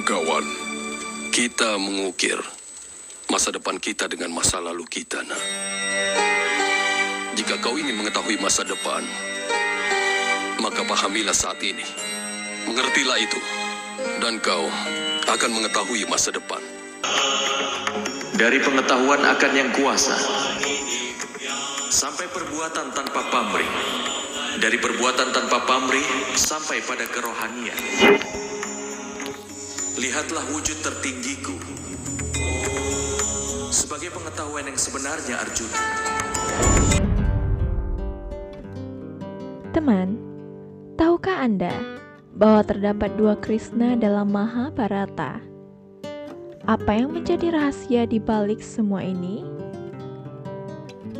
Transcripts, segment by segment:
Bagawan, kita mengukir masa depan kita dengan masa lalu kita, nak. Jika kau ingin mengetahui masa depan, maka pahamilah saat ini. Mengertilah itu, dan kau akan mengetahui masa depan. Dari pengetahuan akan yang kuasa, sampai perbuatan tanpa pamrih. Dari perbuatan tanpa pamrih, sampai pada kerohanian. Lihatlah wujud tertinggiku. Sebagai pengetahuan yang sebenarnya, Arjuna. Teman, tahukah Anda bahwa terdapat dua Krishna dalam Mahabharata? Apa yang menjadi rahasia di balik semua ini?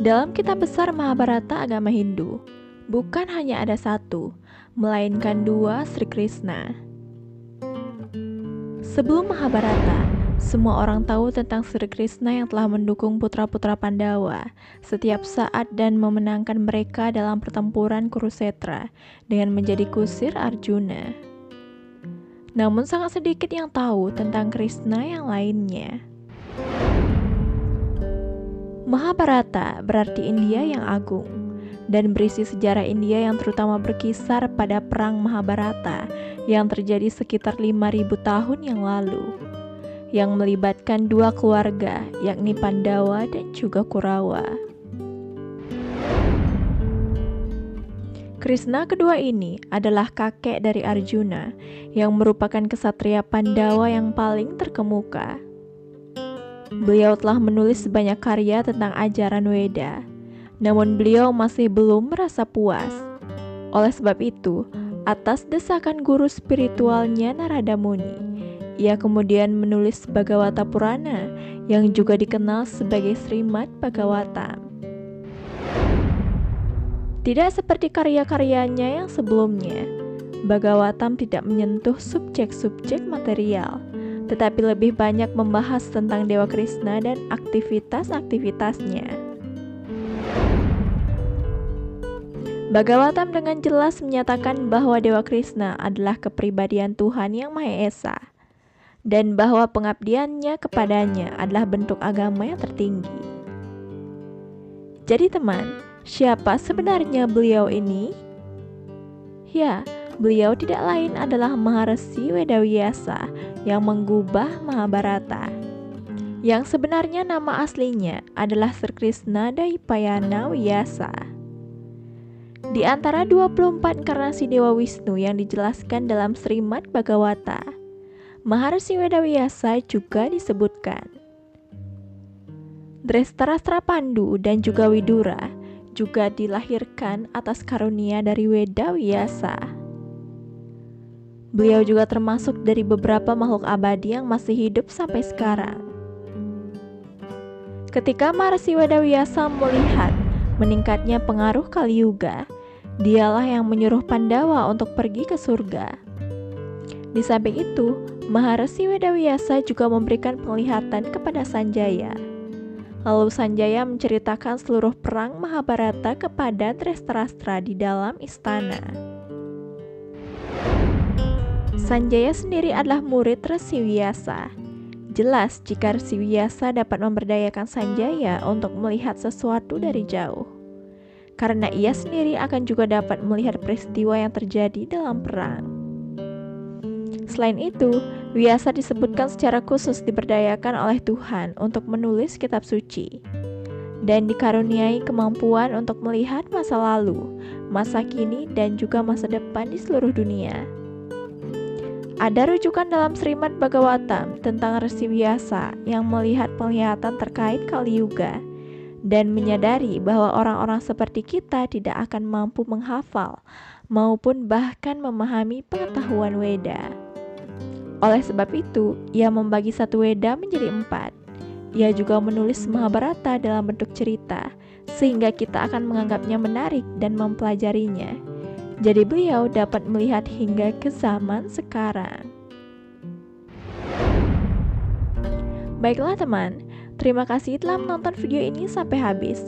Dalam kitab besar Mahabharata agama Hindu, bukan hanya ada satu, melainkan dua Sri Krishna. Sebelum Mahabharata, semua orang tahu tentang Sri Krishna yang telah mendukung putra-putra Pandawa setiap saat dan memenangkan mereka dalam pertempuran Kurukshetra dengan menjadi kusir Arjuna. Namun sangat sedikit yang tahu tentang Krishna yang lainnya. Mahabharata berarti India yang agung, dan berisi sejarah India yang terutama berkisar pada perang Mahabharata yang terjadi sekitar 5.000 tahun yang lalu, yang melibatkan dua keluarga, yakni Pandawa dan juga Kurawa. Krishna kedua ini adalah kakek dari Arjuna, yang merupakan kesatria Pandawa yang paling terkemuka. Beliau telah menulis banyak karya tentang ajaran Weda, namun beliau masih belum merasa puas. Oleh sebab itu, atas desakan guru spiritualnya Narada Muni, ia kemudian menulis Bhagavata Purana yang juga dikenal sebagai Srimad Bhagavatam. Tidak seperti karya-karyanya yang sebelumnya, Bhagavatam tidak menyentuh subjek-subjek material, tetapi lebih banyak membahas tentang Dewa Krishna dan aktivitas-aktivitasnya. Bhagavatam dengan jelas menyatakan bahwa Dewa Krishna adalah kepribadian Tuhan yang Maha Esa, dan bahwa pengabdiannya kepadanya adalah bentuk agama yang tertinggi. Jadi teman, siapa sebenarnya beliau ini? Ya, beliau tidak lain adalah Maharsi Wedawyasa yang menggubah Mahabharata. Yang sebenarnya nama aslinya adalah Sri Krishna Dwaipayana Vyasa. Di antara 24 inkarnasi Dewa Wisnu yang dijelaskan dalam Srimad Bhagavata, Maharsi Wedawyasa juga disebutkan. Drestarastra Pandu dan juga Widura juga dilahirkan atas karunia dari Wedawyasa. Beliau juga termasuk dari beberapa makhluk abadi yang masih hidup sampai sekarang. Ketika Maharsi Wedawyasa melihat meningkatnya pengaruh Kali Yuga, dialah yang menyuruh Pandawa untuk pergi ke surga. Di samping itu, Maharsi Wedawyasa juga memberikan penglihatan kepada Sanjaya. Lalu Sanjaya menceritakan seluruh perang Mahabharata kepada Drestarastra di dalam istana. Sanjaya sendiri adalah murid Resi Vyasa. Jelas jika Resi Vyasa dapat memberdayakan Sanjaya untuk melihat sesuatu dari jauh, karena ia sendiri akan juga dapat melihat peristiwa yang terjadi dalam perang. Selain itu, Vyasa disebutkan secara khusus diberdayakan oleh Tuhan untuk menulis kitab suci, dan dikaruniai kemampuan untuk melihat masa lalu, masa kini, dan juga masa depan di seluruh dunia. Ada rujukan dalam Srimad Bhagavatam tentang Resi Vyasa yang melihat penglihatan terkait Kali Yuga dan menyadari bahwa orang-orang seperti kita tidak akan mampu menghafal maupun bahkan memahami pengetahuan Weda. Oleh sebab itu, ia membagi satu Weda menjadi 4. Ia juga menulis Mahabharata dalam bentuk cerita, sehingga kita akan menganggapnya menarik dan mempelajarinya. Jadi beliau dapat melihat hingga ke zaman sekarang. Baiklah teman, terima kasih telah menonton video ini sampai habis.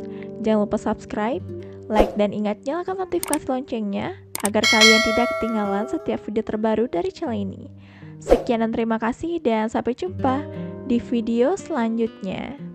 Jangan lupa subscribe, like, dan ingat nyalakan notifikasi loncengnya agar kalian tidak ketinggalan setiap video terbaru dari channel ini. Sekian dan terima kasih dan sampai jumpa di video selanjutnya.